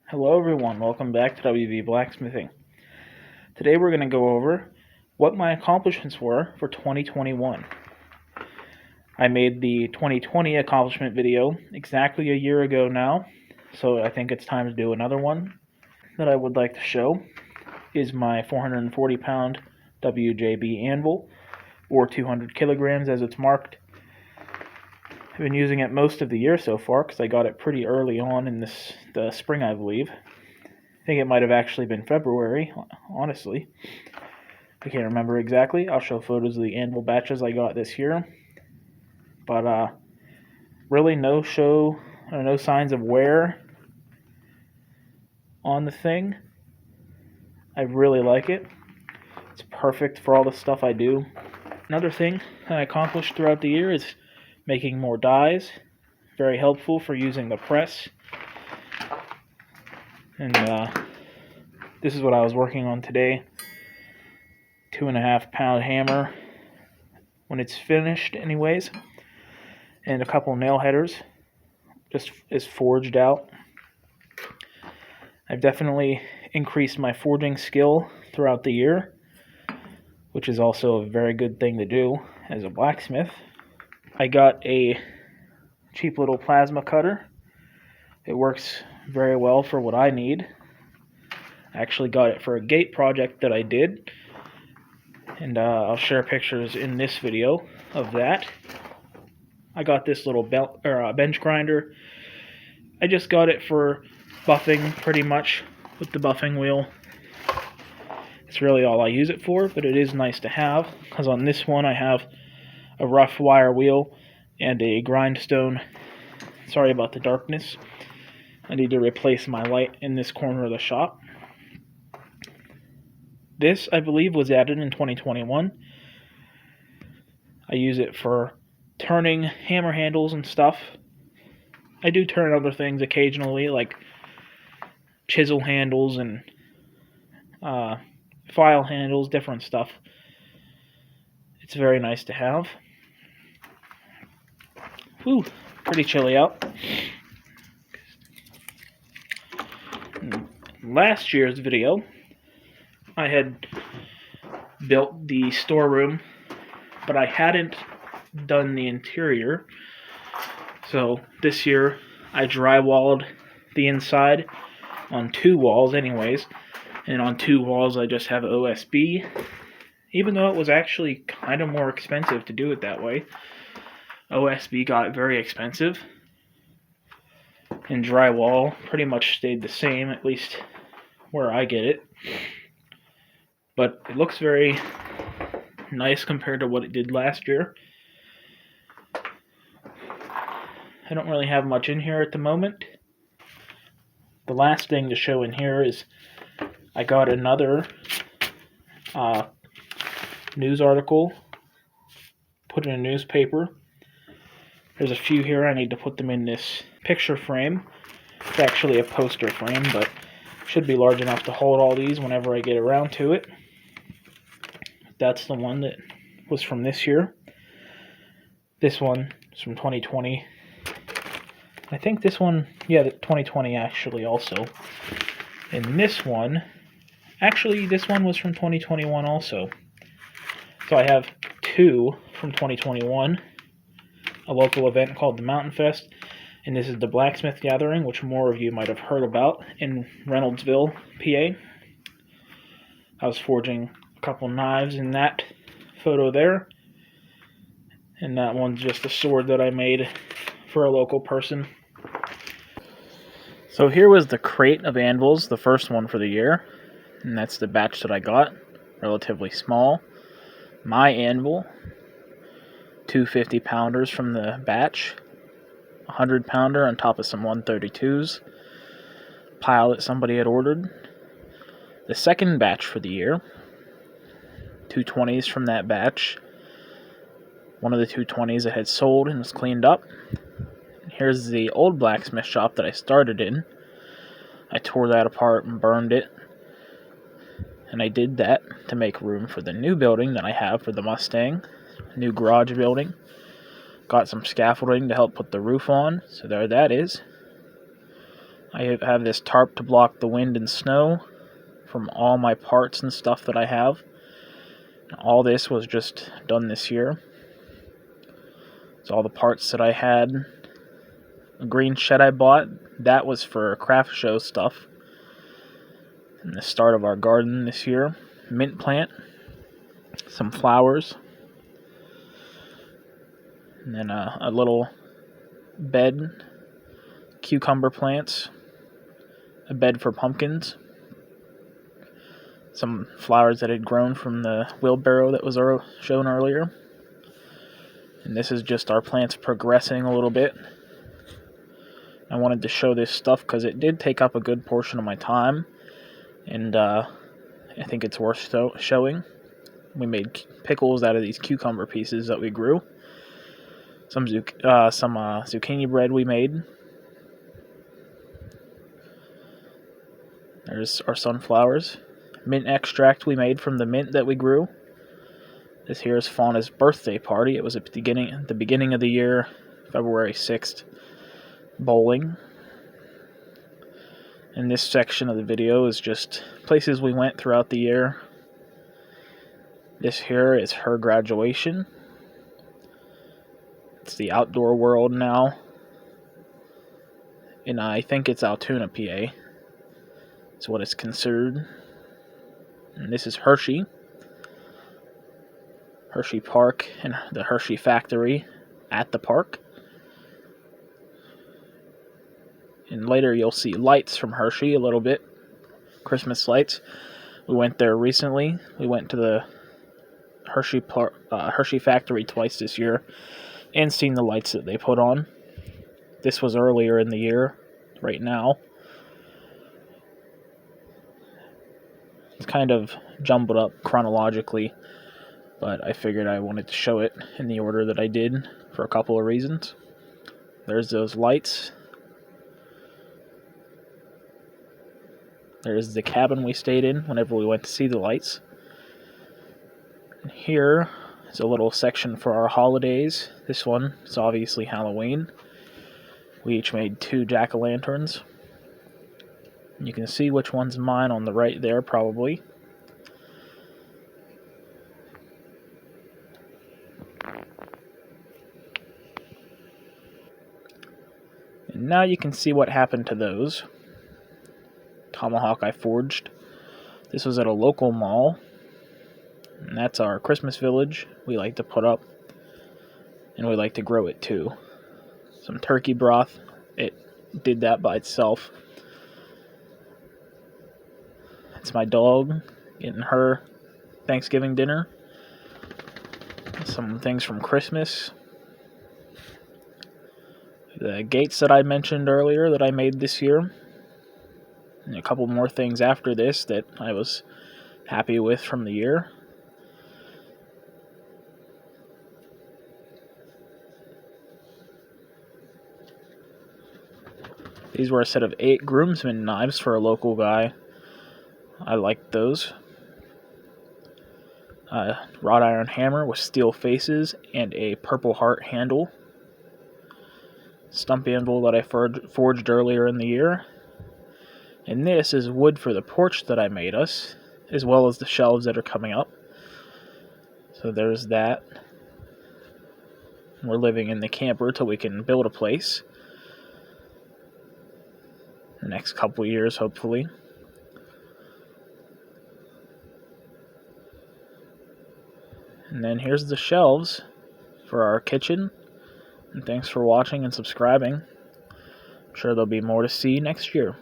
Hello everyone, welcome back to WV Blacksmithing. Today we're going to go over what my accomplishments were for 2021. I made the 2020 accomplishment video exactly a year ago now, so I think it's time to do another one. That I would like to show is my 440 pound WJB anvil, or 200 kilograms as it's marked. I've been using it most of the year so far because I got it pretty early on in the spring, I believe. I think it might have actually been February, honestly. I can't remember exactly. I'll show photos of the anvil batches I got this year. But really no signs of wear on the thing. I really like it. It's perfect for all the stuff I do. Another thing I accomplished throughout the year is making more dies. Very helpful for using the press. And this is what I was working on today. 2.5 pound hammer when it's finished anyways. And a couple nail headers just is forged out. I've definitely increased my forging skill throughout the year, which is also a very good thing to do as a blacksmith. I got a cheap little plasma cutter. It works very well for what I need. I actually got it for a gate project that I did, and I'll share pictures in this video of that. I got this little bench grinder. I just got it for buffing pretty much with the buffing wheel. It's really all I use it for, but it is nice to have because on this one I have a rough wire wheel and a grindstone. Sorry about the darkness. I need to replace my light in this corner of the shop. This, I believe, was added in 2021. I use it for turning hammer handles and stuff. I do turn other things occasionally, like chisel handles and file handles, different stuff. It's very nice to have. Whew, pretty chilly out. Last year's video, I had built the storeroom, but I hadn't done the interior. So this year I drywalled the inside on 2 walls anyways, and on 2 walls I just have OSB, even though it was actually kind of more expensive to do it that way. OSB got very expensive, and drywall pretty much stayed the same, at least where I get it. But it looks very nice compared to what it did last year. I don't really have much in here at the moment. The last thing to show in here is I got another news article, put in a newspaper. There's a few here. I need to put them in this picture frame. It's actually a poster frame, but should be large enough to hold all these whenever I get around to it. That's the one that was from this year. This one is from 2020. I think this one, yeah, 2020 actually also. And this one, actually this one was from 2021 also. So I have 2 from 2021. A local event called the Mountain Fest, and this is the Blacksmith Gathering, which more of you might have heard about in Reynoldsville, PA. I was forging a couple knives in that photo there, and that one's just a sword that I made for a local person. So here was the crate of anvils, the first one for the year, and that's the batch that I got, relatively small. My anvil, 2 50-pounders from the batch, 100-pounder on top of some 132s, pile that somebody had ordered. The second batch for the year, 220s from that batch. One of the 220s that had sold and was cleaned up. Here's the old blacksmith shop that I started in. I tore that apart and burned it. And I did that to make room for the new building that I have for the Mustang. New garage building. Got some scaffolding to help put the roof on, so there that is. I have this tarp to block the wind and snow from all my parts and stuff that I have. All this was just done this year. So all the parts that I had. A green shed I bought, that was for craft show stuff. And the start of our garden this year. Mint plant. Some flowers. And then a little bed. Cucumber plants. A bed for pumpkins. Some flowers that had grown from the wheelbarrow that was shown earlier. And this is just our plants progressing a little bit. I wanted to show this stuff because it did take up a good portion of my time. And I think it's worth showing. We made pickles out of these cucumber pieces that we grew. Some zucchini bread we made. There's our sunflowers. Mint extract we made from the mint that we grew. This here is Fauna's birthday party. It was at the beginning of the year, February 6th, bowling. And this section of the video is just places we went throughout the year. This here is her graduation. It's the outdoor world now. And I think it's Altoona, PA. It's what it's considered. And this is Hershey. Hershey Park and the Hershey factory at the park. And later you'll see lights from Hershey a little bit. Christmas lights. We went there recently. We went to the Hershey factory twice this year and seen the lights that they put on. This was earlier in the year. Right now it's kind of jumbled up chronologically, but I figured I wanted to show it in the order that I did for a couple of reasons. There's those lights. There's the cabin we stayed in whenever we went to see the lights. And here is a little section for our holidays. This one is obviously Halloween. We each made 2 jack-o'-lanterns. You can see which one's mine on the right there, probably. And now you can see what happened to those. Tomahawk I forged. This was at a local mall. And that's our Christmas village we like to put up. And we like to grow it too. Some turkey broth. It did that by itself. It's my dog getting her Thanksgiving dinner. Some things from Christmas. The gates that I mentioned earlier that I made this year. And a couple more things after this that I was happy with from the year. These were a set of 8 groomsmen knives for a local guy. I liked those. Wrought iron hammer with steel faces and a purple heart handle. Stump anvil that I forged earlier in the year. And this is wood for the porch that I made us, as well as the shelves that are coming up. So there's that. We're living in the camper till we can build a place. The next couple years, hopefully. And then here's the shelves for our kitchen. And thanks for watching and subscribing. I'm sure there'll be more to see next year.